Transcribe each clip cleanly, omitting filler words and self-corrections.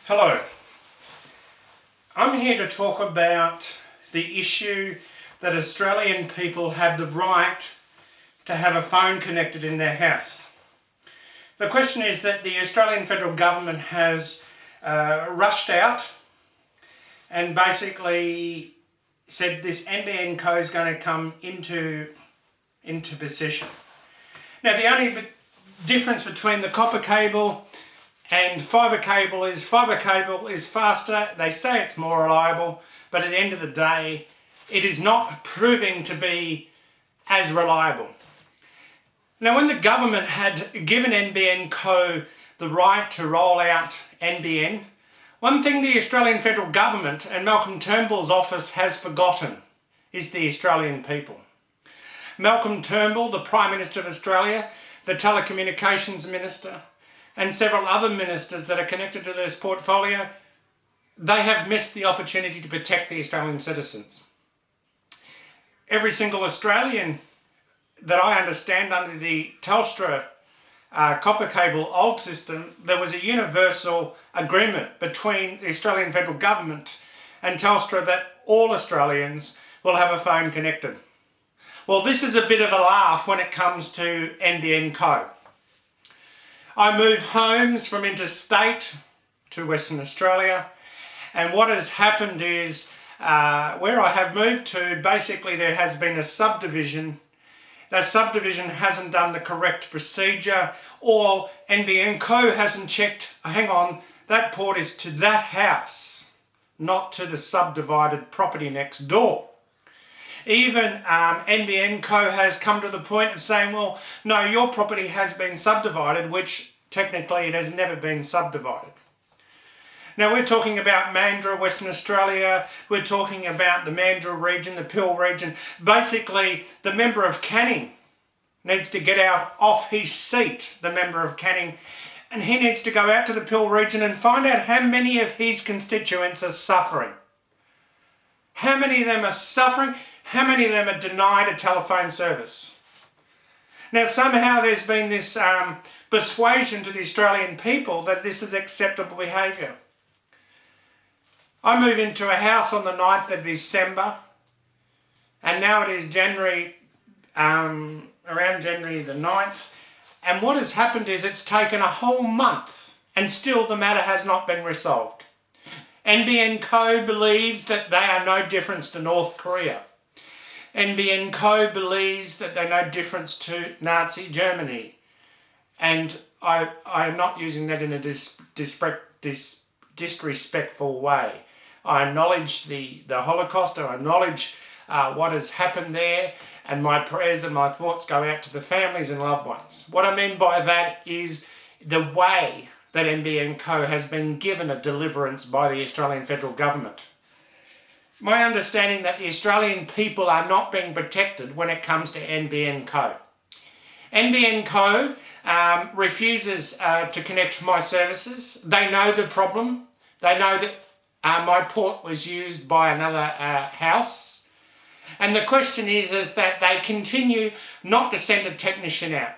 Hello, I'm here to talk about the issue that Australian people have the right to have a phone connected in their house. The question is that the Australian federal government has rushed out and basically said this NBN CO is going to come into possession. Now the only difference between the copper cable and fibre cable is faster, they say it's more reliable, but at the end of the day it is not proving to be as reliable. Now when the government had given NBN CO the right to roll out NBN, one thing the Australian federal government and Malcolm Turnbull's office has forgotten is the Australian people. Malcolm Turnbull, the Prime Minister of Australia, the Telecommunications Minister, and several other ministers that are connected to this portfolio, they have missed the opportunity to protect the Australian citizens. Every single Australian that I understand under the Telstra copper cable old system, there was a universal agreement between the Australian federal government and Telstra that all Australians will have a phone connected. Well, this is a bit of a laugh when it comes to NBN CO. I moved homes from interstate to Western Australia, and what has happened is where I have moved to, basically there has been a subdivision. That subdivision hasn't done the correct procedure, or NBN CO hasn't checked, hang on, that port is to that house, not to the subdivided property next door. Even NBN CO has come to the point of saying, well, no, your property has been subdivided, which technically it has never been subdivided. Now we're talking about Mandurah, Western Australia, we're talking about the Mandurah region, the Peel region. Basically, the member of Canning needs to get out off his seat, the member of Canning, and he needs to go out to the Peel region and find out how many of his constituents are suffering. How many of them are suffering? How many of them are denied a telephone service? Now somehow there's been this persuasion to the Australian people that this is acceptable behaviour. I moved into a house on the 9th of December, and now it is January, around January the 9th, and what has happened is it's taken a whole month and still the matter has not been resolved. NBN CO believes that they are no difference to North Korea. NBN CO believes that they're no difference to Nazi Germany. And I am not using that in a disrespectful way. I acknowledge the Holocaust, I acknowledge what has happened there, and my prayers and my thoughts go out to the families and loved ones. What I mean by that is the way that NBN CO has been given a deliverance by the Australian federal government. My understanding that the Australian people are not being protected when it comes to NBN CO. NBN CO refuses to connect my services. They know the problem. They know that my port was used by another house. And the question is that they continue not to send a technician out.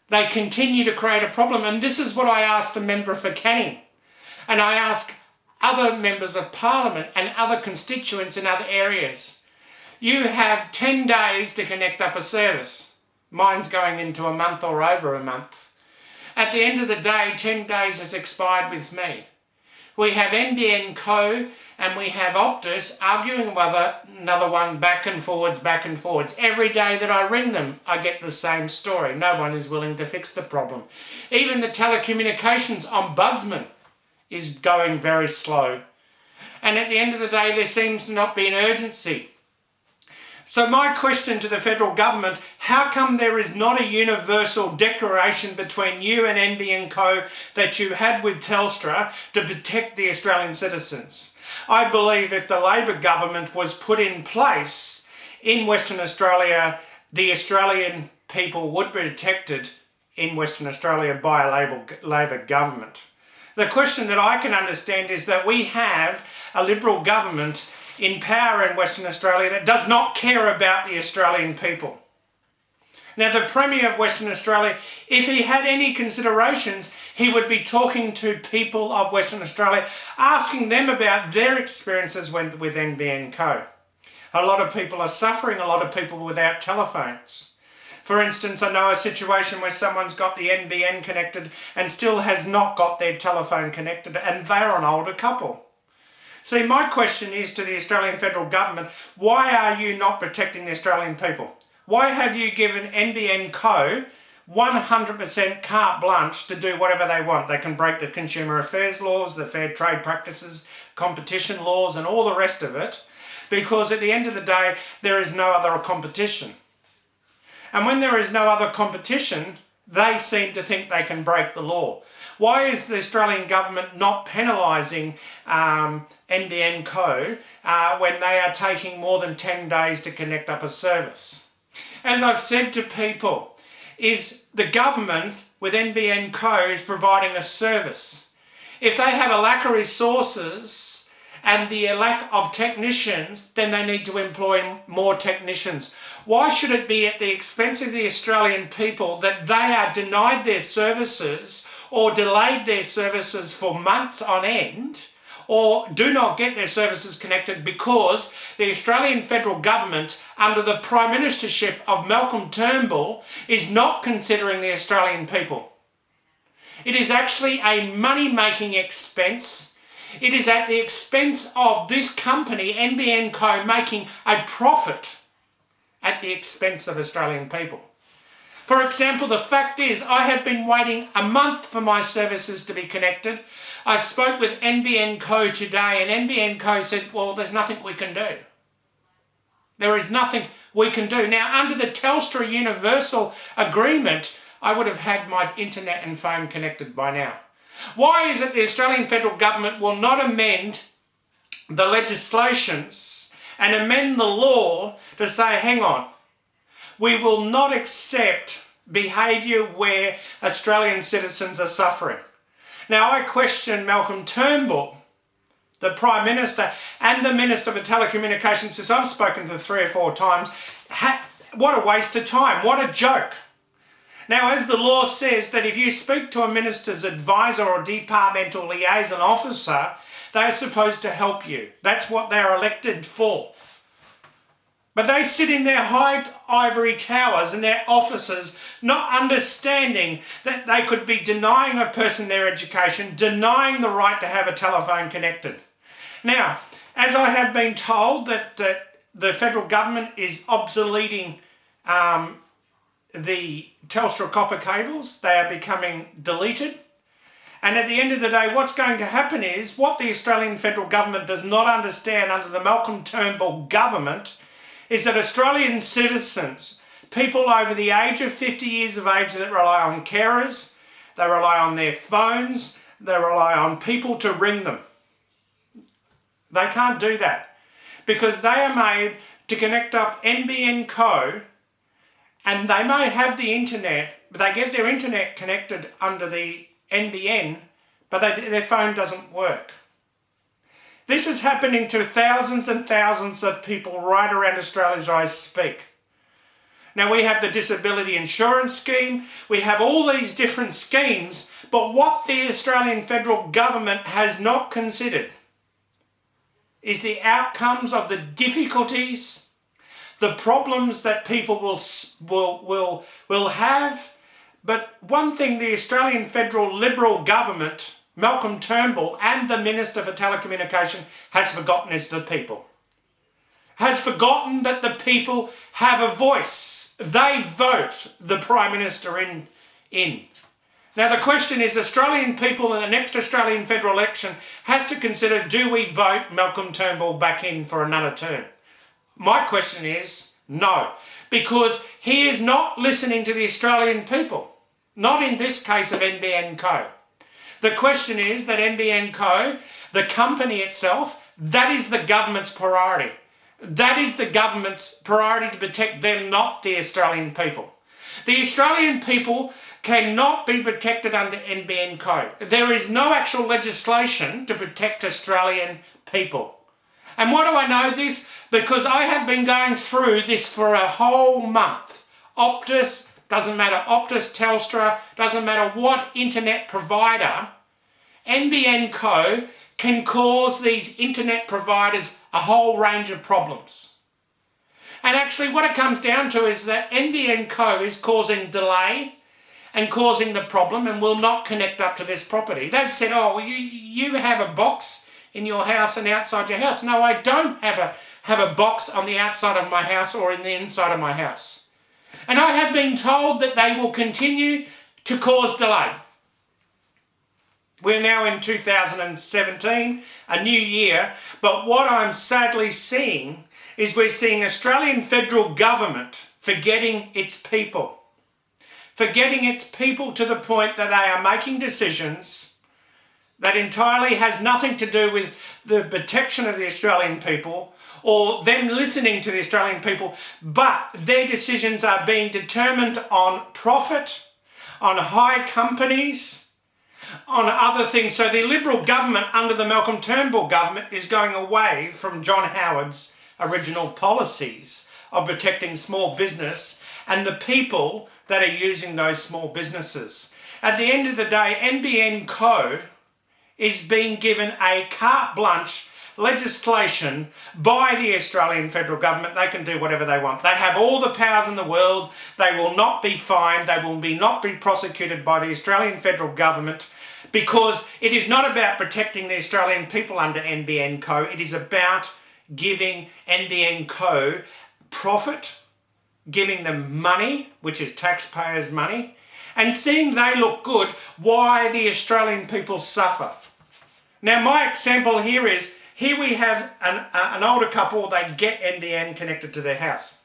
They continue to create a problem. And this is what I asked the member for Canning. And I ask other members of Parliament and other constituents in other areas. You have 10 days to connect up a service. Mine's going into a month or over a month. At the end of the day, 10 days has expired with me. We have NBN CO and we have Optus arguing with another one back and forwards. Every day that I ring them, I get the same story. No one is willing to fix the problem. Even the telecommunications ombudsman is going very slow. And at the end of the day, there seems to not be an urgency. So my question to the federal government, how come there is not a universal declaration between you and NBN CO that you had with Telstra to protect the Australian citizens? I believe if the Labor government was put in place in Western Australia, the Australian people would be protected in Western Australia by a Labor government. The question that I can understand is that we have a Liberal government in power in Western Australia that does not care about the Australian people. Now, the Premier of Western Australia, if he had any considerations, he would be talking to people of Western Australia, asking them about their experiences with NBN CO. A lot of people are suffering, a lot of people without telephones. For instance, I know a situation where someone's got the NBN connected and still has not got their telephone connected, and they're an older couple. See, my question is to the Australian Federal Government, why are you not protecting the Australian people? Why have you given NBN CO 100% carte blanche to do whatever they want? They can break the consumer affairs laws, the fair trade practices, competition laws, and all the rest of it, because at the end of the day, there is no other competition. And when there is no other competition, they seem to think they can break the law. Why is the Australian government not penalising NBN CO when they are taking more than 10 days to connect up a service? As I've said to people, is the government with NBN CO is providing a service. If they have a lack of resources and the lack of technicians, then they need to employ more technicians. Why should it be at the expense of the Australian people that they are denied their services or delayed their services for months on end, or do not get their services connected because the Australian Federal Government, under the Prime Ministership of Malcolm Turnbull, is not considering the Australian people? It is actually a money-making expense. It is at the expense of this company, NBN CO, making a profit at the expense of Australian people. For example, the fact is I have been waiting a month for my services to be connected. I spoke with NBN CO today, and NBN CO said, well, there's nothing we can do. There is nothing we can do. Now, under the Telstra Universal Agreement, I would have had my internet and phone connected by now. Why is it the Australian Federal Government will not amend the legislations and amend the law to say, hang on, we will not accept behaviour where Australian citizens are suffering? Now, I question Malcolm Turnbull, the Prime Minister, and the Minister for Telecommunications, since I've spoken to them 3 or 4 times. What a waste of time. What a joke. Now, as the law says that if you speak to a minister's advisor or departmental liaison officer, they are supposed to help you. That's what they're elected for. But they sit in their high ivory towers and their offices, not understanding that they could be denying a person their education, denying the right to have a telephone connected. Now, as I have been told that the federal government is obsoleting the Telstra copper cables, they are becoming deleted. And at the end of the day, what's going to happen is what the Australian federal government does not understand under the Malcolm Turnbull government is that Australian citizens, people over the age of 50 years of age that rely on carers, they rely on their phones, they rely on people to ring them. They can't do that because they are made to connect up NBN CO, and they may have the internet, but they get their internet connected under the NBN, but their phone doesn't work. This is happening to thousands and thousands of people right around Australia as I speak. Now, we have the disability insurance scheme, we have all these different schemes, but what the Australian federal government has not considered is the outcomes of the difficulties, the problems that people will have. But one thing the Australian federal Liberal government, Malcolm Turnbull, and the Minister for Telecommunication has forgotten is the people. Has forgotten that the people have a voice. They vote the Prime Minister in. Now the question is, Australian people in the next Australian federal election has to consider, do we vote Malcolm Turnbull back in for another term? My question is no, because he is not listening to the Australian people. Not in this case of NBN CO. The question is that NBN CO, the company itself, that is the government's priority. That is the government's priority to protect them, not the Australian people. The Australian people cannot be protected under NBN CO. There is no actual legislation to protect Australian people. And why do I know this? Because I have been going through this for a whole month. Optus, doesn't matter, Optus, Telstra, doesn't matter what internet provider, NBN CO can cause these internet providers a whole range of problems. And actually what it comes down to is that NBN CO is causing delay and causing the problem and will not connect up to this property. They've said, oh, well, you have a box in your house and outside your house. No, I don't have a box on the outside of my house or in the inside of my house. And I have been told that they will continue to cause delay. We're now in 2017, a new year, but what I'm sadly seeing is we're seeing Australian federal government forgetting its people. Forgetting its people to the point that they are making decisions that entirely has nothing to do with the protection of the Australian people or them listening to the Australian people, but their decisions are being determined on profit, on high companies, on other things. So the Liberal government under the Malcolm Turnbull government is going away from John Howard's original policies of protecting small business and the people that are using those small businesses. At the end of the day, NBN CO is being given a carte blanche legislation by the Australian federal government. They can do whatever they want. They have all the powers in the world. They will not be fined. They will not be prosecuted by the Australian federal government because it is not about protecting the Australian people under NBN CO. It is about giving NBN CO profit, giving them money, which is taxpayers' money, and seeing they look good, why the Australian people suffer. Now, my example here is, here we have an older couple, they get NBN connected to their house.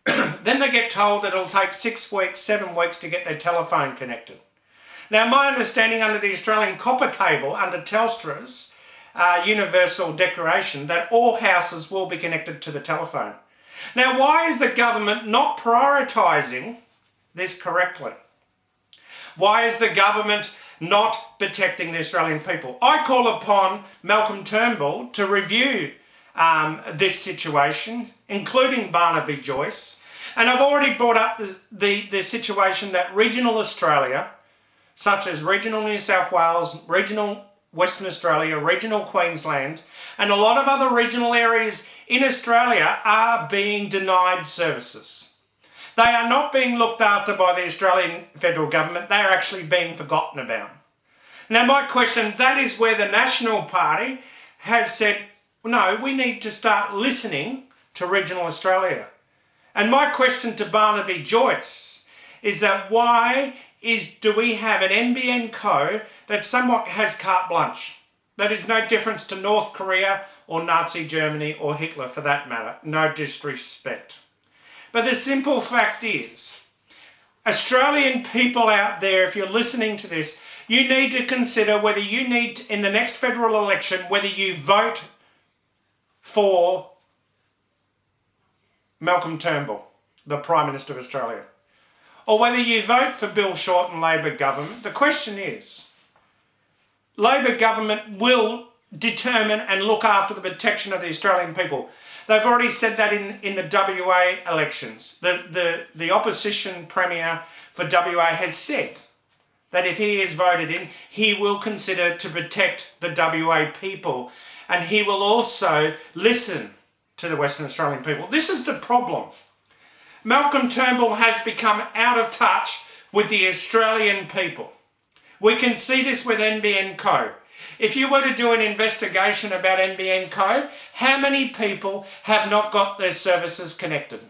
Then they get told that it'll take 6 weeks, 7 weeks to get their telephone connected. Now, my understanding under the Australian copper cable, under Telstra's universal declaration, that all houses will be connected to the telephone. Now, why is the government not prioritising this correctly? Why is the government not protecting the Australian people? I call upon Malcolm Turnbull to review this situation, including Barnaby Joyce. And I've already brought up the situation that regional Australia, such as regional New South Wales, regional Western Australia, regional Queensland, and a lot of other regional areas in Australia are being denied services. They are not being looked after by the Australian federal government. They are actually being forgotten about. Now, my question, that is where the National Party has said, no, we need to start listening to regional Australia. And my question to Barnaby Joyce is that why do we have an NBN CO that somewhat has carte blanche? That is no difference to North Korea or Nazi Germany or Hitler for that matter. No disrespect. But the simple fact is, Australian people out there, if you're listening to this, you need to consider whether you need, in the next federal election, whether you vote for Malcolm Turnbull, the Prime Minister of Australia, or whether you vote for Bill Shorten Labor government. The question is, Labor government will determine and look after the protection of the Australian people. They've already said that in the WA elections. The opposition premier for WA has said that if he is voted in, he will consider to protect the WA people, and he will also listen to the Western Australian people. This is the problem. Malcolm Turnbull has become out of touch with the Australian people. We can see this with NBN CO. If you were to do an investigation about NBN CO, how many people have not got their services connected?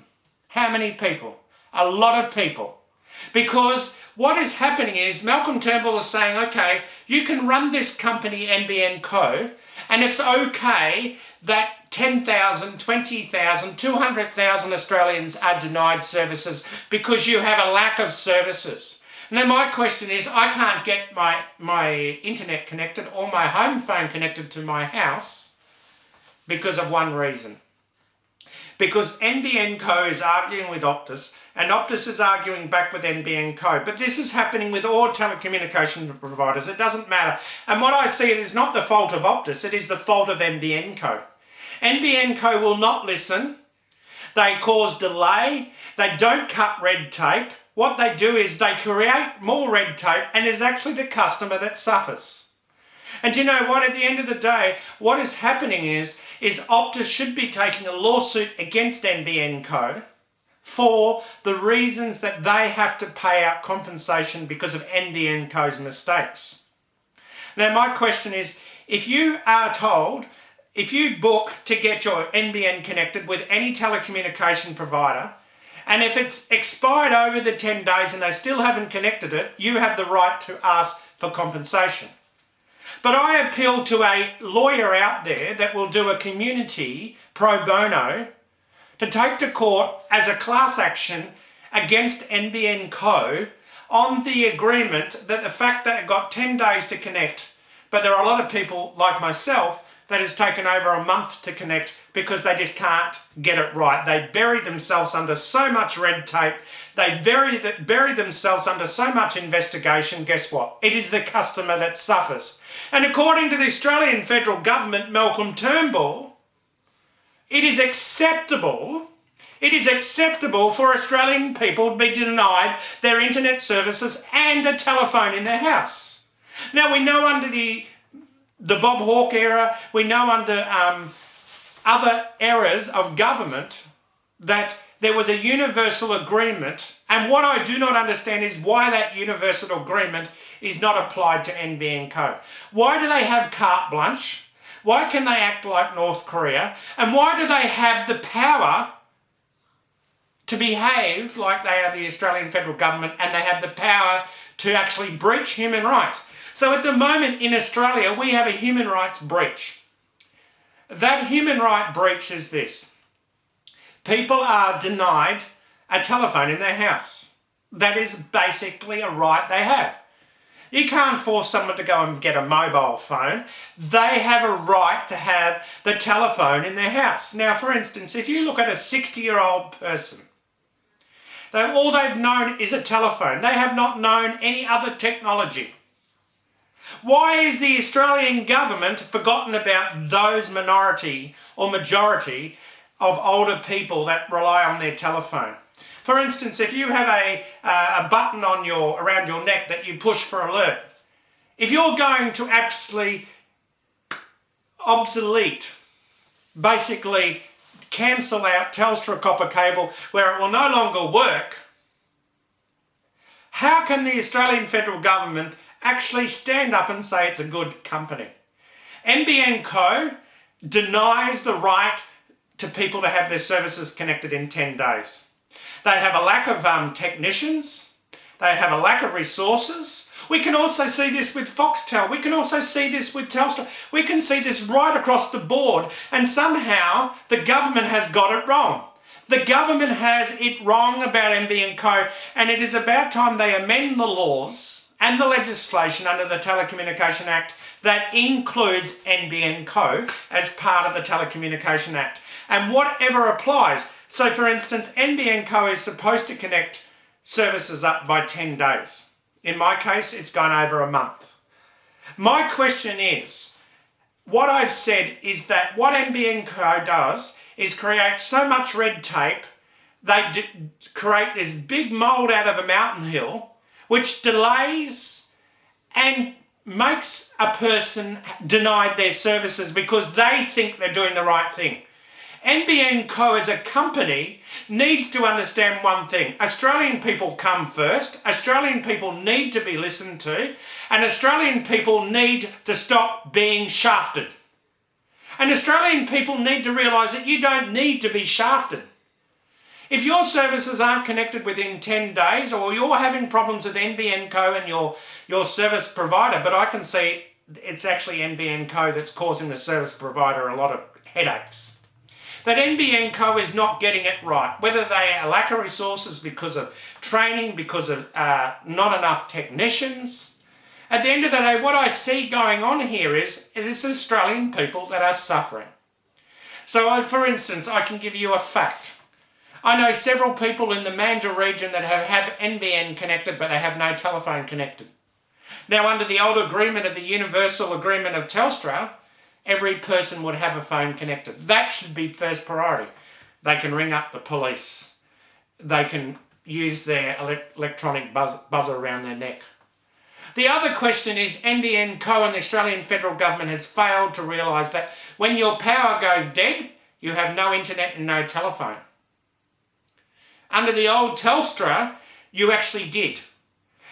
How many people? A lot of people. Because what is happening is Malcolm Turnbull is saying, okay, you can run this company NBN CO, and it's okay that 10,000, 20,000, 200,000 Australians are denied services because you have a lack of services. Now my question is, I can't get my internet connected or my home phone connected to my house because of one reason. Because NBN CO is arguing with Optus, and Optus is arguing back with NBN CO. But this is happening with all telecommunication providers. It doesn't matter. And what I see, it is not the fault of Optus, it is the fault of NBN CO. NBN CO will not listen. They cause delay. They don't cut red tape. What they do is they create more red tape, and it's actually the customer that suffers. And you know what? At the end of the day, what is happening is Optus should be taking a lawsuit against NBN CO for the reasons that they have to pay out compensation because of NBN CO's mistakes. Now, my question is, if you are told, if you book to get your NBN connected with any telecommunication provider, and if it's expired over the 10 days and they still haven't connected it, you have the right to ask for compensation. But I appeal to a lawyer out there that will do a community pro bono to take to court as a class action against NBN CO on the agreement that the fact that it got 10 days to connect, but there are a lot of people like myself that has taken over a month to connect because they just can't get it right. They bury themselves under so much red tape. They bury themselves under so much investigation. Guess what? It is the customer that suffers. And according to the Australian federal government, Malcolm Turnbull, it is acceptable for Australian people to be denied their internet services and a telephone in their house. Now, we know under the Bob Hawke era, we know under other eras of government that there was a universal agreement, and what I do not understand is why that universal agreement is not applied to NBN CO. Why do they have carte blanche? Why can they act like North Korea? And why do they have the power to behave like they are the Australian federal government, and they have the power to actually breach human rights? So at the moment in Australia, we have a human rights breach. That human right breach is this. People are denied a telephone in their house. That is basically a right they have. You can't force someone to go and get a mobile phone. They have a right to have the telephone in their house. Now, for instance, if you look at a 60-year-old person, all they've known is a telephone. They have not known any other technology. Why is the Australian government forgotten about those minority or majority of older people that rely on their telephone? For instance, if you have a button on around your neck that you push for alert, if you're going to actually obsolete, basically cancel out Telstra copper cable where it will no longer work, how can the Australian federal government actually stand up and say it's a good company? NBN CO denies the right to people to have their services connected in 10 days. They have a lack of technicians. They have a lack of resources. We can also see this with Foxtel. We can also see this with Telstra. We can see this right across the board, and somehow the government has got it wrong. The government has it wrong about NBN CO, and it is about time they amend the laws and the legislation under the Telecommunication Act that includes NBN CO as part of the Telecommunication Act, and whatever applies. So for instance, NBN CO is supposed to connect services up by 10 days. In my case, it's gone over a month. My question is, what I've said is that what NBN CO does is create so much red tape, they create this big mould out of a mountain hill, which delays and makes a person denied their services because they think they're doing the right thing. NBN CO as a company needs to understand one thing. Australian people come first. Australian people need to be listened to. And Australian people need to stop being shafted. And Australian people need to realise that you don't need to be shafted. If your services aren't connected within 10 days, or you're having problems with NBN CO and your service provider, but I can see it's actually NBN CO that's causing the service provider a lot of headaches. That NBN CO is not getting it right, whether they lack of resources because of training, because of not enough technicians. At the end of the day, what I see going on here is it is Australian people that are suffering. So, for instance, I can give you a fact. I know several people in the Mandurah region that have NBN connected, but they have no telephone connected. Now, under the old agreement of the Universal Agreement of Telstra, every person would have a phone connected. That should be first priority. They can ring up the police. They can use their electronic buzzer around their neck. The other question is NBN CO and the Australian federal government has failed to realise that when your power goes dead, you have no internet and no telephone. Under the old Telstra, you actually did.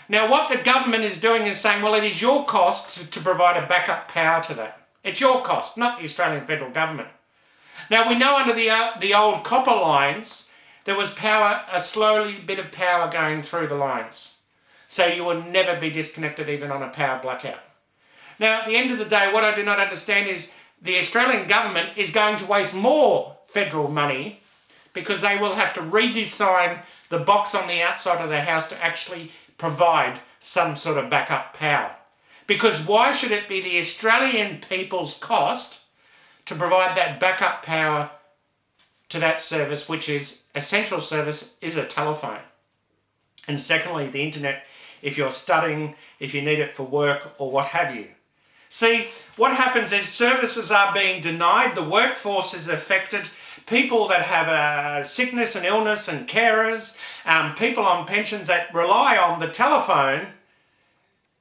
Now what the government is doing is saying, well, it is your cost to provide a backup power to that. It's your cost, not the Australian federal government. Now we know under the old copper lines, there was power, a slowly bit of power going through the lines. So you will never be disconnected even on a power blackout. Now, at the end of the day, what I do not understand is the Australian government is going to waste more federal money because they will have to redesign the box on the outside of their house to actually provide some sort of backup power. Because why should it be the Australian people's cost to provide that backup power to that service, which is essential service, is a telephone? And secondly, the internet, if you're studying, if you need it for work or what have you. See, what happens is services are being denied, the workforce is affected, people that have sickness and illness and carers, people on pensions that rely on the telephone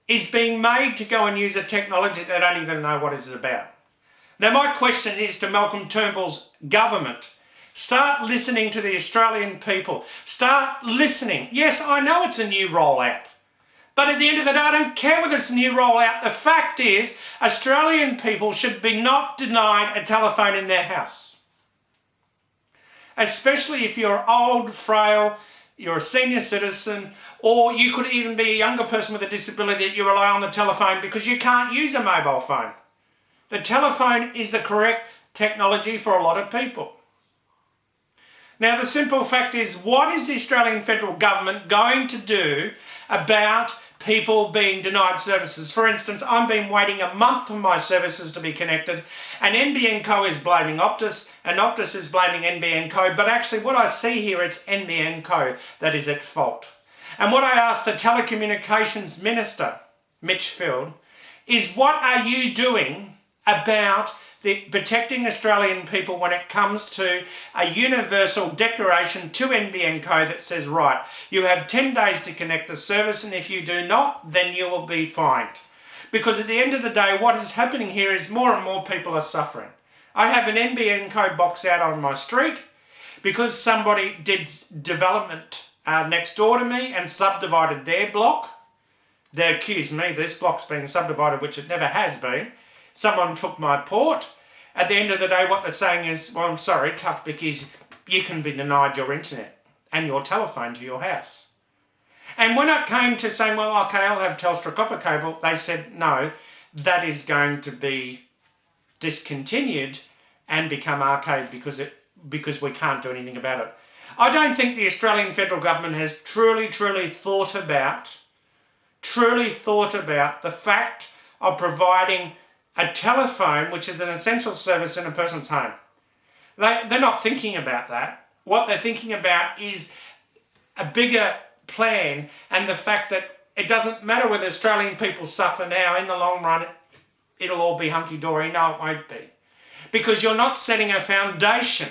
is being made to go and use a technology they don't even know what it's about. Now my question is to Malcolm Turnbull's government. Start listening to the Australian people. Start listening. Yes, I know it's a new rollout. But at the end of the day, I don't care whether it's a new rollout. The fact is, Australian people should be not denied a telephone in their house. Especially if you're old, frail, you're a senior citizen, or you could even be a younger person with a disability that you rely on the telephone because you can't use a mobile phone. The telephone is the correct technology for a lot of people. Now, the simple fact is, what is the Australian federal government going to do about people being denied services? For instance, I've been waiting a month for my services to be connected, and NBN CO is blaming Optus, and Optus is blaming NBN CO, but actually what I see here, it's NBN CO that is at fault. And what I asked the Telecommunications Minister, Mitch Field, is what are you doing about protecting Australian people when it comes to a universal declaration to NBN CO that says, right, you have 10 days to connect the service, and if you do not, then you will be fined. Because at the end of the day, what is happening here is more and more people are suffering. I have an NBN CO box out on my street because somebody did development next door to me and subdivided their block. They accused me, this block's been subdivided, which it never has been. Someone took my port. At the end of the day, what they're saying is, well, I'm sorry, tough, because you can be denied your internet and your telephone to your house. And when it came to saying, well, okay, I'll have Telstra copper cable, they said, no, that is going to be discontinued and become archaic because we can't do anything about it. I don't think the Australian federal government has truly thought about the fact of providing a telephone, which is an essential service in a person's home. They're not thinking about that. What they're thinking about is a bigger plan, and the fact that it doesn't matter whether Australian people suffer now. In the long run, it'll all be hunky-dory. No, it won't be. Because you're not setting a foundation.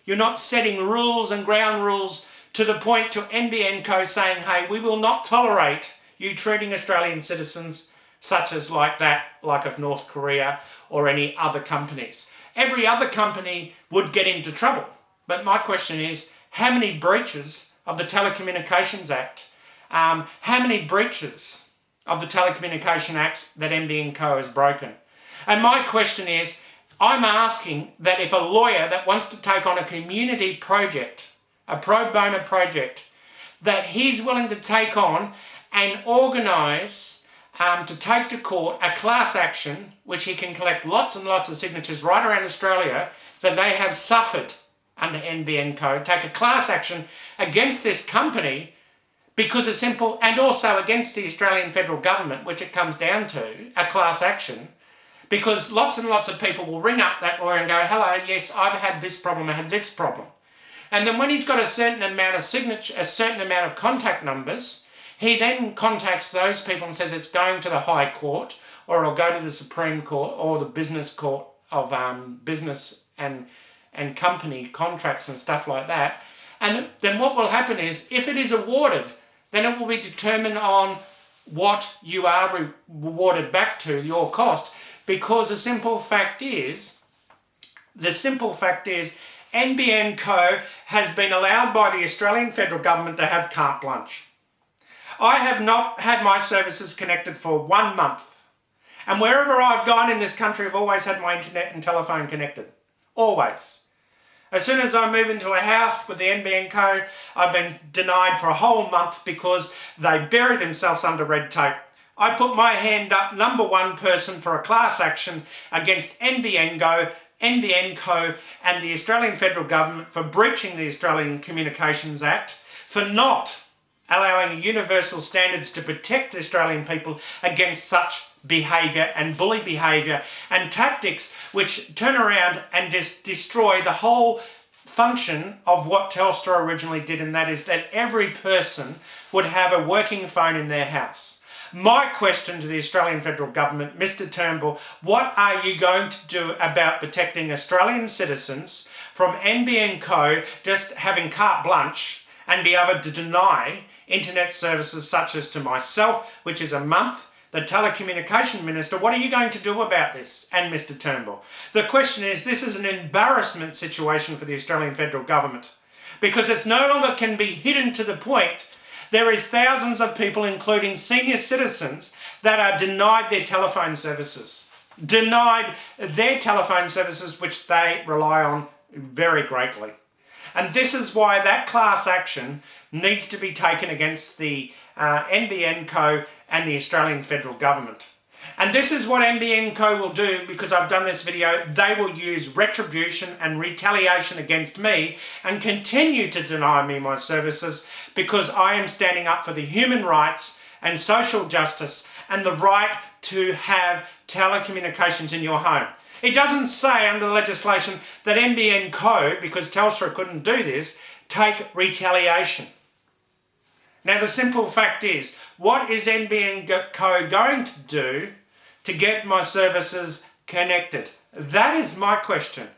You're not setting rules and ground rules to the point to NBN CO saying, hey, we will not tolerate you treating Australian citizens such as like of North Korea or any other companies. Every other company would get into trouble. But my question is, how many breaches of the Telecommunications Act, how many breaches of the Telecommunication Acts that NBN CO has broken? And my question is, I'm asking that if a lawyer that wants to take on a community project, a pro bono project, that he's willing to take on and organise to take to court a class action, which he can collect lots and lots of signatures right around Australia, that they have suffered under NBN CO, take a class action against this company because it's simple, and also against the Australian federal government, which it comes down to, a class action, because lots and lots of people will ring up that lawyer and go, hello, yes, I've had this problem, I had this problem. And then when he's got a certain amount of a certain amount of contact numbers, he then contacts those people and says it's going to the High Court, or it'll go to the Supreme Court, or the Business Court of Business and and company contracts and stuff like that. And then what will happen is, if it is awarded, then it will be determined on what you are rewarded back to, your cost, because the simple fact is, NBN CO has been allowed by the Australian federal government to have carte blanche. I have not had my services connected for 1 month. And wherever I've gone in this country, I've always had my internet and telephone connected. Always. As soon as I move into a house with the NBN CO, I've been denied for a whole month because they bury themselves under red tape. I put my hand up, number one person, for a class action against NBN CO and the Australian federal government for breaching the Australian Communications Act, for not allowing universal standards to protect Australian people against such behaviour and bully behaviour and tactics which turn around and destroy the whole function of what Telstra originally did, and that is that every person would have a working phone in their house. My question to the Australian federal government, Mr Turnbull, what are you going to do about protecting Australian citizens from NBN CO just having carte blanche and be able to deny internet services such as to myself, which is a month, the telecommunication minister? What are you going to do about this? And Mr Turnbull. The question is, this is an embarrassment situation for the Australian federal government, because it's no longer can be hidden to the point there is thousands of people, including senior citizens, that are denied their telephone services. Denied their telephone services, which they rely on very greatly. And this is why that class action needs to be taken against the NBN CO and the Australian federal government. And this is what NBN CO will do, because I've done this video. They will use retribution and retaliation against me and continue to deny me my services, because I am standing up for the human rights and social justice and the right to have telecommunications in your home. It doesn't say under legislation that NBN CO, because Telstra couldn't do this, take retaliation. Now, the simple fact is, what is NBN CO going to do to get my services connected? That is my question.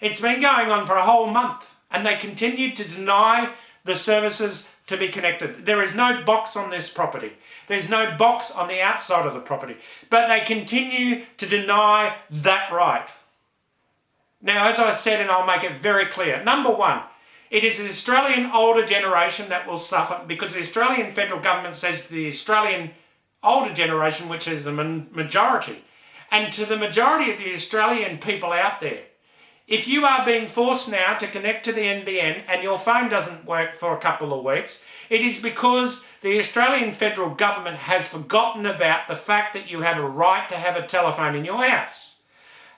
It's been going on for a whole month, and they continue to deny the services to be connected. There is no box on this property. There's no box on the outside of the property, but they continue to deny that right. Now, as I said, and I'll make it very clear, number one, it is the Australian older generation that will suffer, because the Australian federal government says the Australian older generation, which is a majority. And to the majority of the Australian people out there, if you are being forced now to connect to the NBN and your phone doesn't work for a couple of weeks, it is because the Australian federal government has forgotten about the fact that you have a right to have a telephone in your house.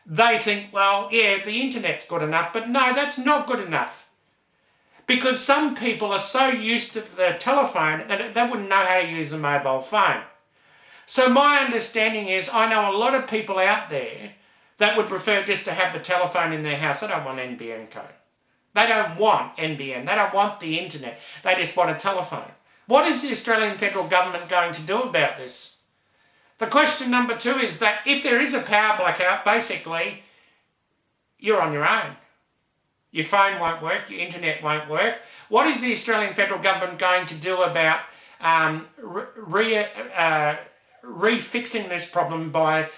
They think, well, yeah, the internet's good enough, but no, that's not good enough. Because some people are so used to the telephone that they wouldn't know how to use a mobile phone. So my understanding is, I know a lot of people out there that would prefer just to have the telephone in their house. They don't want NBN CO. They don't want NBN. They don't want the internet. They just want a telephone. What is the Australian federal government going to do about this? The question number two is that if there is a power blackout, basically, you're on your own. Your phone won't work, your internet won't work. What is the Australian federal government going to do about refixing this problem by...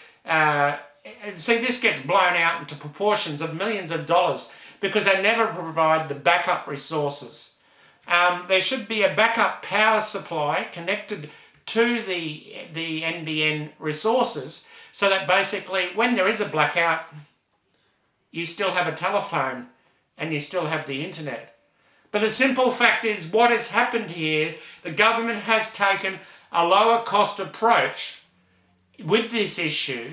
see, this gets blown out into proportions of millions of dollars because they never provide the backup resources. There should be a backup power supply connected to the NBN resources, so that basically when there is a blackout, you still have a telephone and you still have the internet. But the simple fact is, what has happened here, the government has taken a lower cost approach with this issue,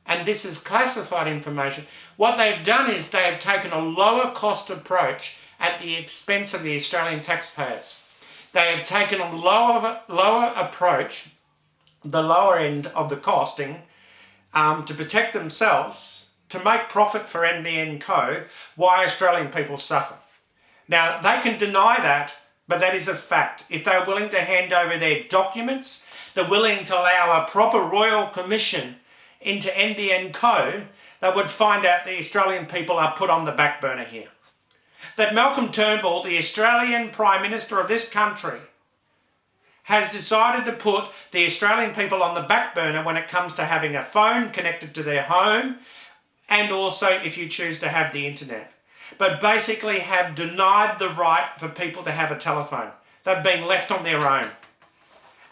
and this is classified information. What they've done is they have taken a lower cost approach at the expense of the Australian taxpayers. They have taken a lower approach, the lower end of the costing, to protect themselves, to make profit for NBN CO, why Australian people suffer. Now, they can deny that, but that is a fact. If they're willing to hand over their documents, they're willing to allow a proper royal commission into NBN CO, they would find out the Australian people are put on the back burner here. That Malcolm Turnbull, the Australian Prime Minister of this country, has decided to put the Australian people on the back burner when it comes to having a phone connected to their home, and also if you choose to have the internet. But basically have denied the right for people to have a telephone. They've been left on their own.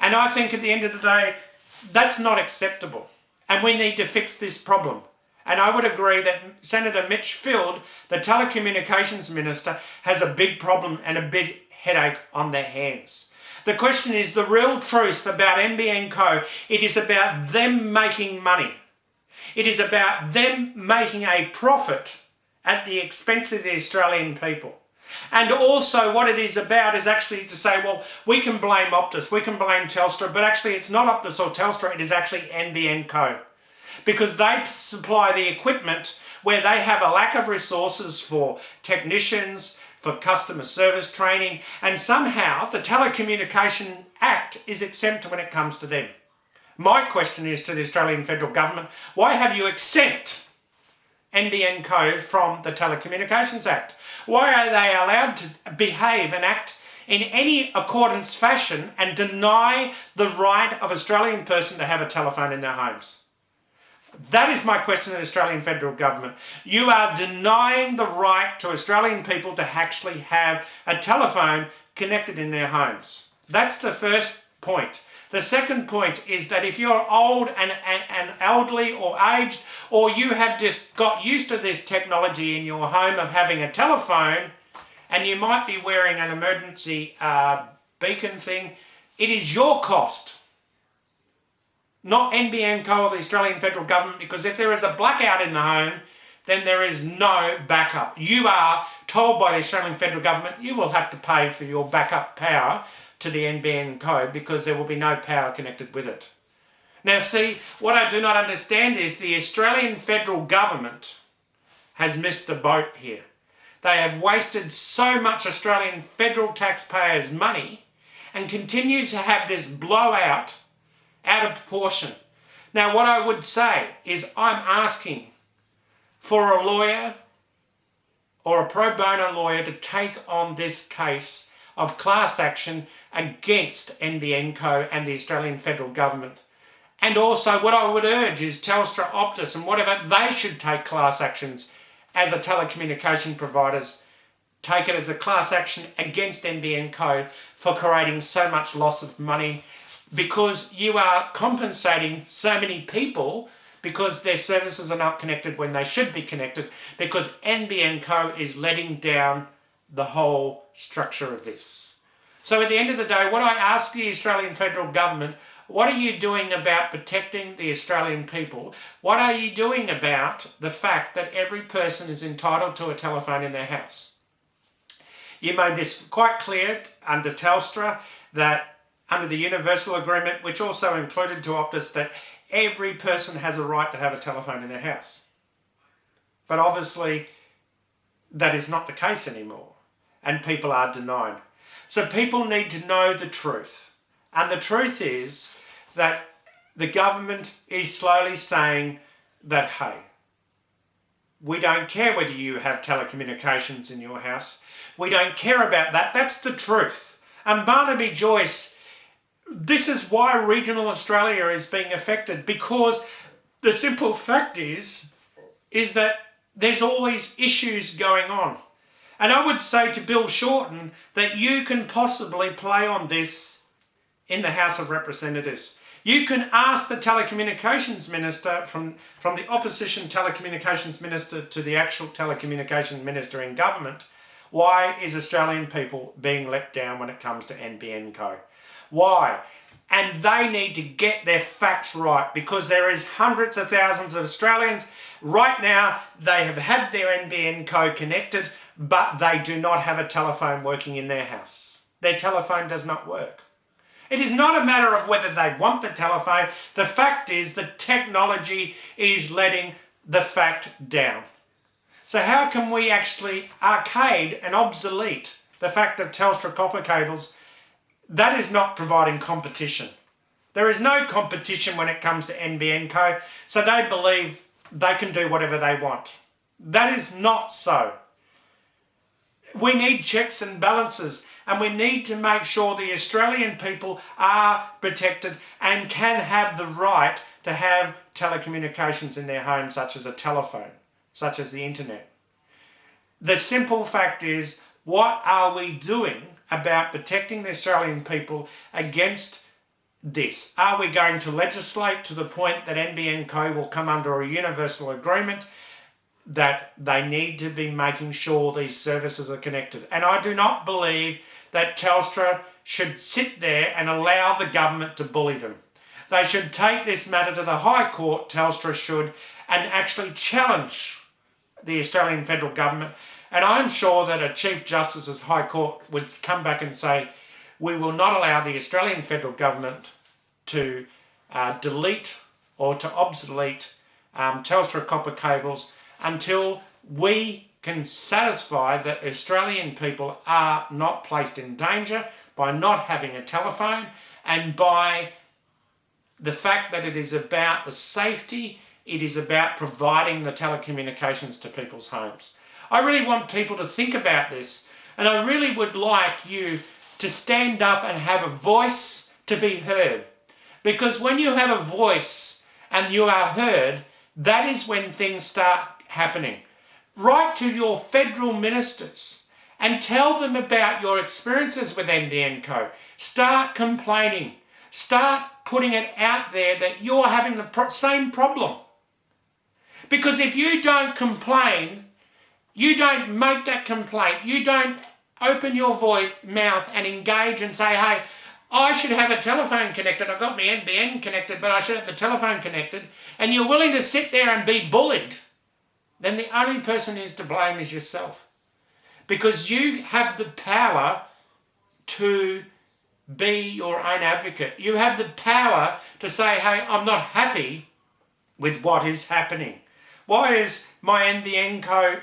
And I think at the end of the day, that's not acceptable. And we need to fix this problem. And I would agree that Senator Mitch Field, the telecommunications minister, has a big problem and a big headache on their hands. The question is the real truth about NBN CO. It is about them making money. It is about them making a profit at the expense of the Australian people. And also what it is about is actually to say, well, we can blame Optus, we can blame Telstra, but actually it's not Optus or Telstra, it is actually NBN CO. Because they supply the equipment where they have a lack of resources for technicians, for customer service training, and somehow the Telecommunication Act is exempt when it comes to them. My question is to the Australian Federal Government, why have you exempt NBN CO from the Telecommunications Act? Why are they allowed to behave and act in any accordance fashion and deny the right of an Australian person to have a telephone in their homes? That is my question to the Australian Federal Government. You are denying the right to Australian people to actually have a telephone connected in their homes. That's the first point. The second point is that if you're old and elderly or aged, or you have just got used to this technology in your home of having a telephone, and you might be wearing an emergency beacon thing, it is your cost, not NBN CO or the Australian Federal Government, because if there is a blackout in the home, then there is no backup. You are told by the Australian Federal Government you will have to pay for your backup power to the NBN CO because there will be no power connected with it. Now see, what I do not understand is the Australian Federal Government has missed the boat here. They have wasted so much Australian federal taxpayers' money and continue to have this blowout out of proportion. Now what I would say is I'm asking for a lawyer or a pro bono lawyer to take on this case of class action against NBN CO and the Australian Federal Government. And also what I would urge is Telstra, Optus and whatever, they should take class actions as a telecommunication providers, take it as a class action against NBN CO for creating so much loss of money, because you are compensating so many people because their services are not connected when they should be connected, because NBN CO is letting down the whole structure of this. So at the end of the day, what I ask the Australian Federal Government, what are you doing about protecting the Australian people? What are you doing about the fact that every person is entitled to a telephone in their house? You made this quite clear under Telstra, that under the Universal Agreement, which also included to Optus, that every person has a right to have a telephone in their house. But obviously, that is not the case anymore, and people are denied. So people need to know the truth. And the truth is that the government is slowly saying that, hey, we don't care whether you have telecommunications in your house. We don't care about that. That's the truth. And Barnaby Joyce, this is why regional Australia is being affected, because the simple fact is that there's always issues going on. And I would say to Bill Shorten that you can possibly play on this in the House of Representatives. You can ask the telecommunications minister, from the opposition telecommunications minister to the actual telecommunications minister in government, why is Australian people being let down when it comes to NBN CO? Why? And they need to get their facts right, because there is hundreds of thousands of Australians right now, they have had their NBN CO connected, but they do not have a telephone working in their house. Their telephone does not work. It is not a matter of whether they want the telephone. The fact is the technology is letting the fact down. So how can we actually arcade and obsolete the fact of Telstra copper cables? That is not providing competition. There is no competition when it comes to NBN CO. So they believe they can do whatever they want. That is not so. We need checks and balances, and we need to make sure the Australian people are protected and can have the right to have telecommunications in their homes, such as a telephone, such as the internet. The simple fact is, what are we doing about protecting the Australian people against this? Are we going to legislate to the point that NBN CO will come under a universal agreement that they need to be making sure these services are connected? And I do not believe that Telstra should sit there and allow the government to bully them. They should take this matter to the High Court, Telstra should, and actually challenge the Australian federal government. And I'm sure that a Chief Justice's High Court would come back and say, we will not allow the Australian federal government to delete or to obsolete Telstra copper cables until we can satisfy that Australian people are not placed in danger by not having a telephone, and by the fact that it is about the safety, it is about providing the telecommunications to people's homes. I really want people to think about this, and I really would like you to stand up and have a voice to be heard. Because when you have a voice and you are heard, that is when things start happening. Write to your federal ministers and tell them about your experiences with NBN CO. Start complaining. Start putting it out there that you're having the same problem. Because if you don't complain, you don't make that complaint, you don't open your mouth and engage and say, hey, I should have a telephone connected. I've got my NBN connected, but I should have the telephone connected. And you're willing to sit there and be bullied, then the only person who's to blame is yourself. Because you have the power to be your own advocate. You have the power to say, hey, I'm not happy with what is happening. Why is my NBN CO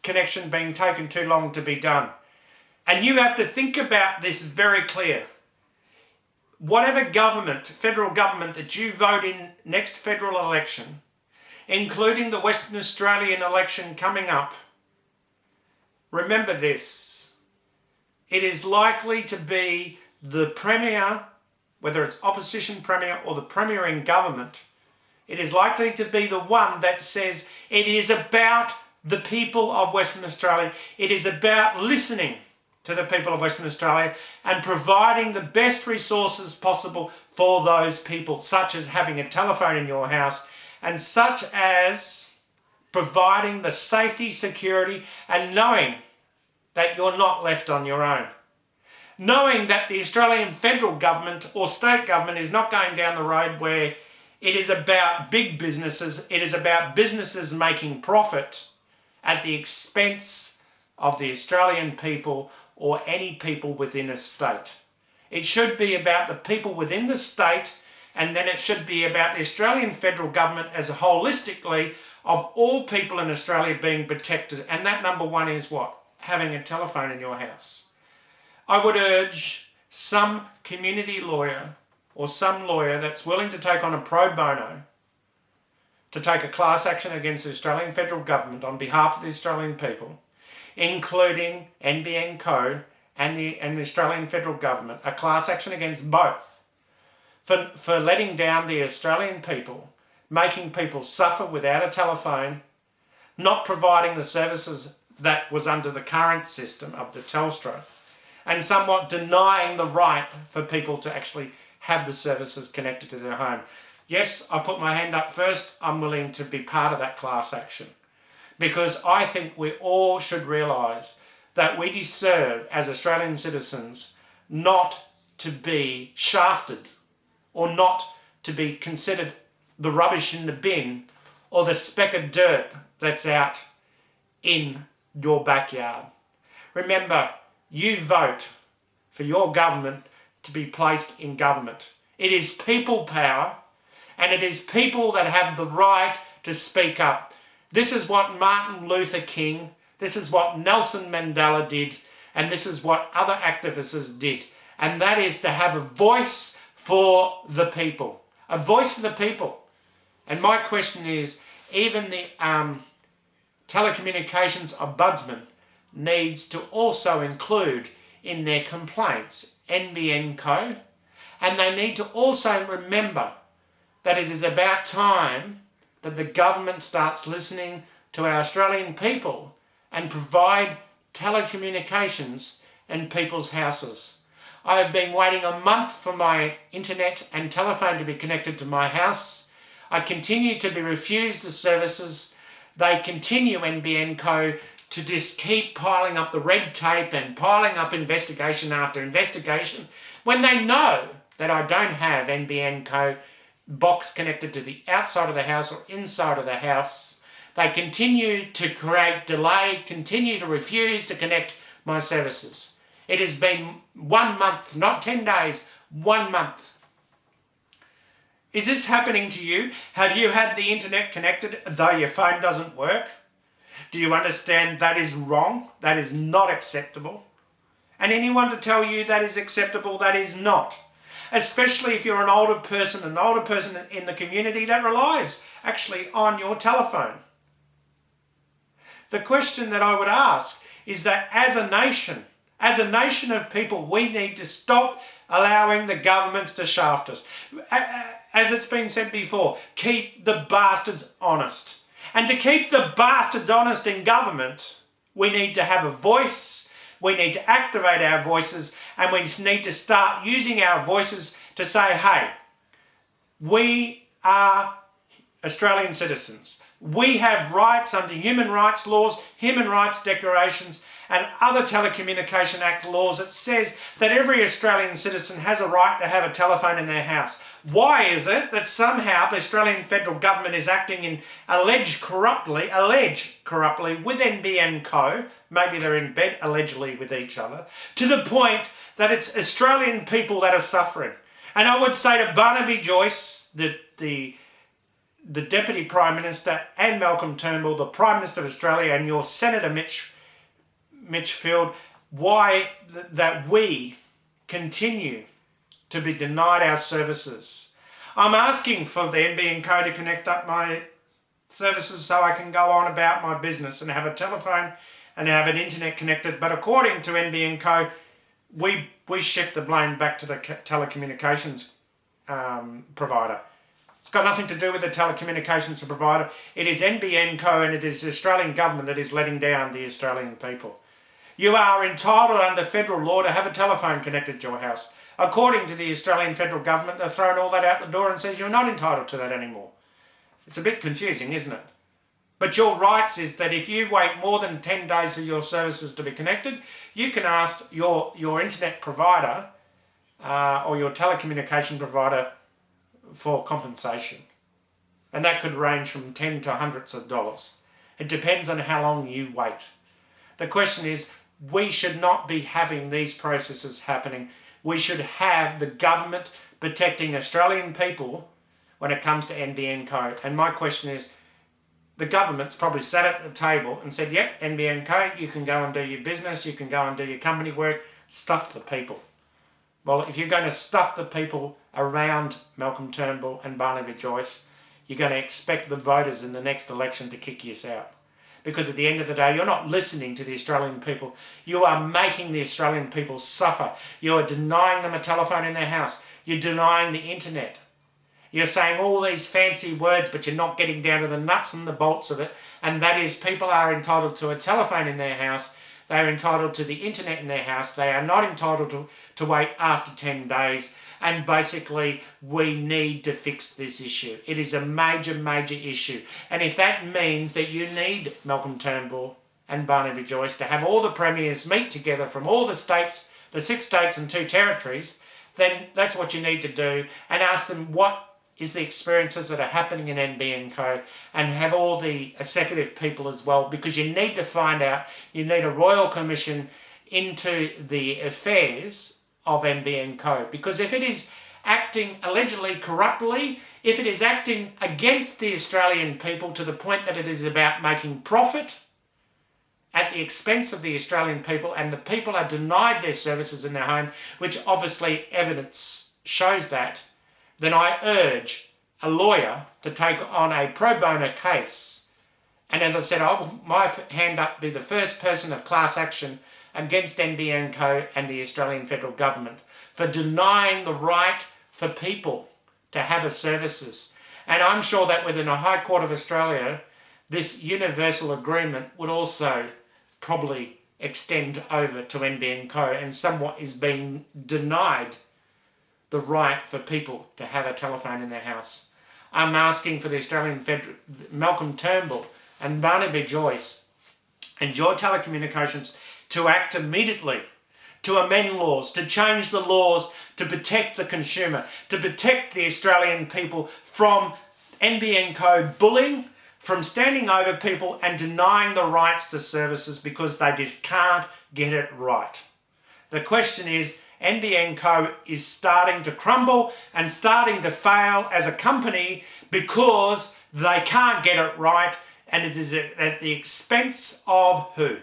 connection being taken too long to be done? And you have to think about this very clear. Whatever government, federal government that you vote in next federal election, including the Western Australian election coming up, remember this. It is likely to be the Premier, whether it's opposition Premier or the Premier in government, it is likely to be the one that says it is about the people of Western Australia. It is about listening to the people of Western Australia and providing the best resources possible for those people, such as having a telephone in your house, and such as providing the safety, security, and knowing that you're not left on your own. Knowing that the Australian federal government or state government is not going down the road where it is about big businesses, it is about businesses making profit at the expense of the Australian people or any people within a state. It should be about the people within the state, and then it should be about the Australian federal government as a holistically of all people in Australia being protected. And that number one is what? Having a telephone in your house. I would urge some community lawyer or some lawyer that's willing to take on a pro bono to take a class action against the Australian federal government on behalf of the Australian people, including NBN CO and the Australian federal government, a class action against both for letting down the Australian people, making people suffer without a telephone, not providing the services that was under the current system of the Telstra, and somewhat denying the right for people to actually have the services connected to their home. Yes, I put my hand up first. I'm willing to be part of that class action, because I think we all should realise that we deserve, as Australian citizens, not to be shafted or not to be considered the rubbish in the bin or the speck of dirt that's out in your backyard. Remember, you vote for your government to be placed in government. It is people power, and it is people that have the right to speak up. This is what Martin Luther King, this is what Nelson Mandela did, and this is what other activists did. And that is to have a voice for the people. A voice for the people. And my question is even the telecommunications ombudsman needs to also include in their complaints NBN CO, and they need to also remember that it is about time that the government starts listening to our Australian people and provide telecommunications in people's houses. I have been waiting a month for my internet and telephone to be connected to my house. I continue to be refused the services. They continue, NBN CO, to just keep piling up the red tape and piling up investigation after investigation when they know that I don't have NBN CO box connected to the outside of the house or inside of the house. They continue to create delay, continue to refuse to connect my services. It has been 1 month, not 10 days, 1 month. Is this happening to you? Have you had the internet connected though your phone doesn't work? Do you understand that is wrong? That is not acceptable. And anyone to tell you that is acceptable, that is not. Especially if you're an older person in the community that relies actually on your telephone. The question that I would ask is that as a nation of people, we need to stop allowing the governments to shaft us. As it's been said before, keep the bastards honest. And to keep the bastards honest in government, we need to have a voice, we need to activate our voices, and we need to start using our voices to say, hey, we are Australian citizens. We have rights under human rights laws, human rights declarations, and other Telecommunication Act laws that says that every Australian citizen has a right to have a telephone in their house. Why is it that somehow the Australian federal government is acting in alleged corruptly with NBN CO, maybe they're in bed allegedly with each other, to the point that it's Australian people that are suffering? And I would say to Barnaby Joyce, the Deputy Prime Minister, and Malcolm Turnbull, the Prime Minister of Australia, and your Senator Mitch Field, why that we continue to be denied our services. I'm asking for the NBN CO to connect up my services so I can go on about my business and have a telephone and have an internet connected. But according to NBN CO, we shift the blame back to the telecommunications provider. It's got nothing to do with the telecommunications provider. It is NBN CO, and it is the Australian government that is letting down the Australian people. You are entitled under federal law to have a telephone connected to your house. According to the Australian federal government, they've thrown all that out the door and says you're not entitled to that anymore. It's a bit confusing, isn't it? But your rights is that if you wait more than 10 days for your services to be connected, you can ask your internet provider or your telecommunication provider for compensation. And that could range from 10 to hundreds of dollars. It depends on how long you wait. The question is, we should not be having these processes happening. We should have the government protecting Australian people when it comes to NBN CO. And my question is, the government's probably sat at the table and said, yep, NBN CO, you can go and do your business, you can go and do your company work, stuff the people. Well, if you're going to stuff the people around Malcolm Turnbull and Barnaby Joyce, you're going to expect the voters in the next election to kick you out. Because at the end of the day, you're not listening to the Australian people. You are making the Australian people suffer. You are denying them a telephone in their house. You're denying the internet. You're saying all these fancy words, but you're not getting down to the nuts and the bolts of it. And that is, people are entitled to a telephone in their house. They are entitled to the internet in their house. They are not entitled to wait after 10 days. And basically, we need to fix this issue. It is a major, major issue. And if that means that you need Malcolm Turnbull and Barnaby Joyce to have all the premiers meet together from all the states, the 6 states and 2 territories, then that's what you need to do, and ask them what is the experiences that are happening in NBN CO, and have all the executive people as well, because you need to find out, you need a royal commission into the affairs of NBN CO, because if it is acting allegedly corruptly, if it is acting against the Australian people to the point that it is about making profit at the expense of the Australian people, and the people are denied their services in their home, which obviously evidence shows that, then I urge a lawyer to take on a pro bono case. And as I said, my hand up be the first person of class action against NBN CO and the Australian federal government for denying the right for people to have a services. And I'm sure that within a High Court of Australia, this universal agreement would also probably extend over to NBN CO, and somewhat is being denied the right for people to have a telephone in their house. I'm asking for the Australian Federal, Malcolm Turnbull and Barnaby Joyce and Joy Telecommunications to act immediately, to amend laws, to change the laws, to protect the consumer, to protect the Australian people from NBN CO bullying, from standing over people and denying the rights to services because they just can't get it right. The question is, NBN CO is starting to crumble and starting to fail as a company because they can't get it right, and it is at the expense of who?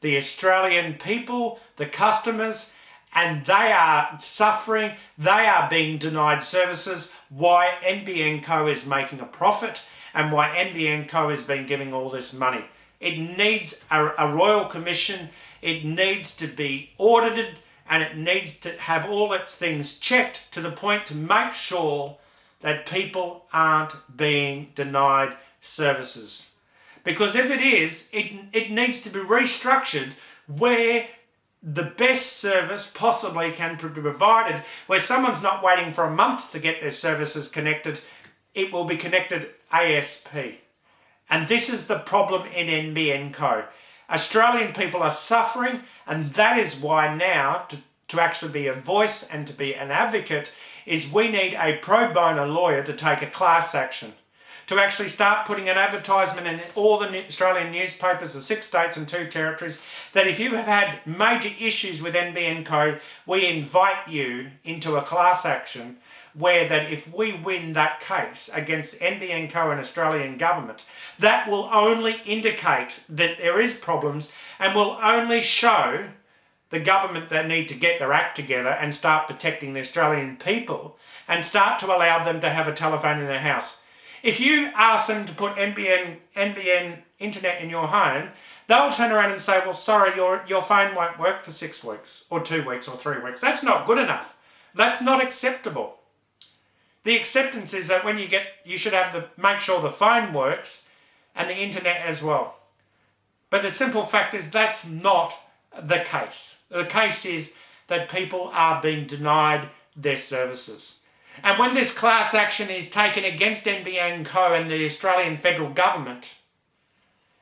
The Australian people, the customers, and they are suffering, they are being denied services. Why NBN CO is making a profit and why NBN CO has been giving all this money. It needs a royal commission, it needs to be audited, and it needs to have all its things checked to the point to make sure that people aren't being denied services. Because if it is, it needs to be restructured where the best service possibly can be provided, where someone's not waiting for a month to get their services connected. It will be connected ASP. And this is the problem in NBN CO. Australian people are suffering, and that is why now, to actually be a voice and to be an advocate, is we need a pro bono lawyer to take a class action, to actually start putting an advertisement in all the Australian newspapers, the 6 states and 2 territories, that if you have had major issues with NBN CO, we invite you into a class action where that if we win that case against NBN CO and Australian government, that will only indicate that there is problems and will only show the government that need to get their act together and start protecting the Australian people and start to allow them to have a telephone in their house. If you ask them to put NBN internet in your home, they'll turn around and say, well, sorry, your phone won't work for 6 weeks or 2 weeks or 3 weeks. That's not good enough. That's not acceptable. The acceptance is that when you should make sure the phone works and the internet as well. But the simple fact is that's not the case. The case is that people are being denied their services. And when this class action is taken against NBN CO and the Australian federal government,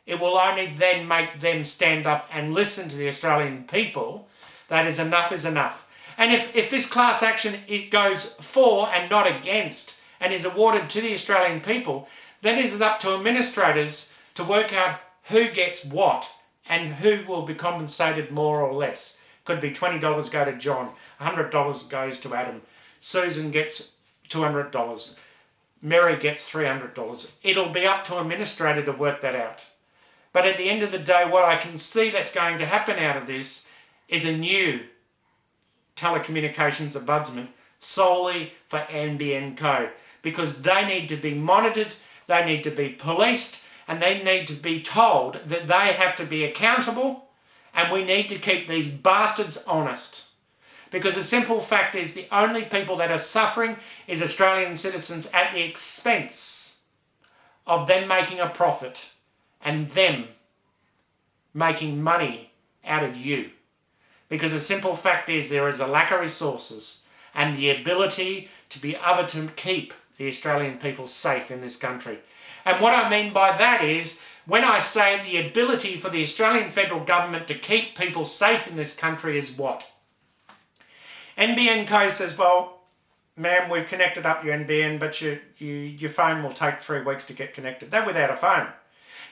it will only then make them stand up and listen to the Australian people that enough is enough. And if this class action it goes for and not against and is awarded to the Australian people, then it is up to administrators to work out who gets what and who will be compensated more or less. Could be $20 go to John, $100 goes to Adam, Susan gets $200, Mary gets $300. It'll be up to an administrator to work that out. But at the end of the day, what I can see that's going to happen out of this is a new telecommunications ombudsman solely for NBN CO, because they need to be monitored, they need to be policed, and they need to be told that they have to be accountable, and we need to keep these bastards honest. Because the simple fact is the only people that are suffering is Australian citizens at the expense of them making a profit and them making money out of you. Because the simple fact is there is a lack of resources and the ability to be able to keep the Australian people safe in this country. And what I mean by that is, when I say the ability for the Australian federal government to keep people safe in this country is what? NBN CO says, well, ma'am, we've connected up your NBN, but your phone will take 3 weeks to get connected. They're without a phone.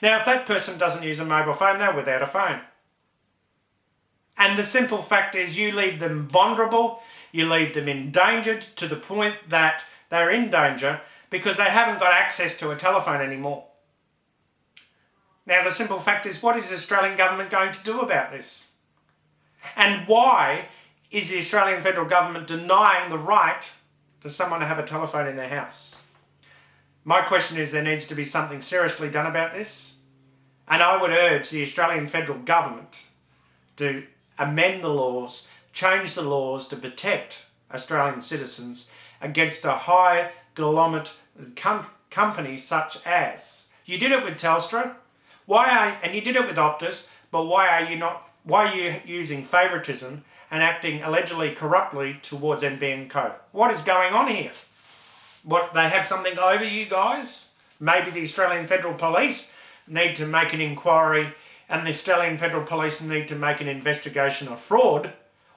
Now, if that person doesn't use a mobile phone, they're without a phone. And the simple fact is you leave them vulnerable, you leave them endangered to the point that they're in danger because they haven't got access to a telephone anymore. Now, the simple fact is, what is the Australian government going to do about this? And why is the Australian federal government denying the right to someone to have a telephone in their house? My question is, there needs to be something seriously done about this. And I would urge the Australian federal government to amend the laws, change the laws to protect Australian citizens against a high kilometre company such as. You did it with Telstra, and you did it with Optus, but why are you using favouritism and acting allegedly corruptly towards NBN CO? What is going on here? What, they have something over you guys? Maybe the Australian Federal Police need to make an inquiry, and the Australian Federal Police need to make an investigation of fraud,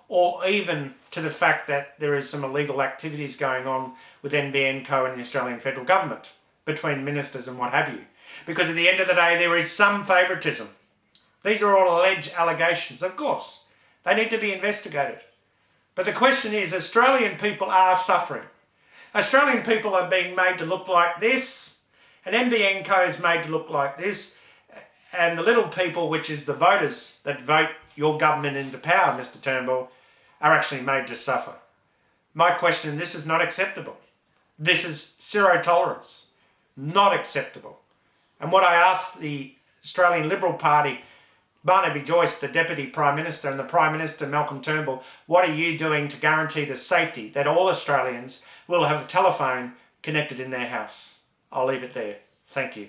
or even to the fact that there is some illegal activities going on with NBN CO and the Australian Federal Government, between ministers and what have you. Because at the end of the day, there is some favouritism. These are all alleged allegations, of course. They need to be investigated. But the question is, Australian people are suffering. Australian people are being made to look like this, and NBN CO is made to look like this, and the little people, which is the voters that vote your government into power, Mr Turnbull, are actually made to suffer. My question, this is not acceptable. This is zero tolerance. Not acceptable. And what I ask the Australian Liberal Party, Barnaby Joyce, the Deputy Prime Minister, and the Prime Minister, Malcolm Turnbull, what are you doing to guarantee the safety that all Australians will have a telephone connected in their house? I'll leave it there. Thank you.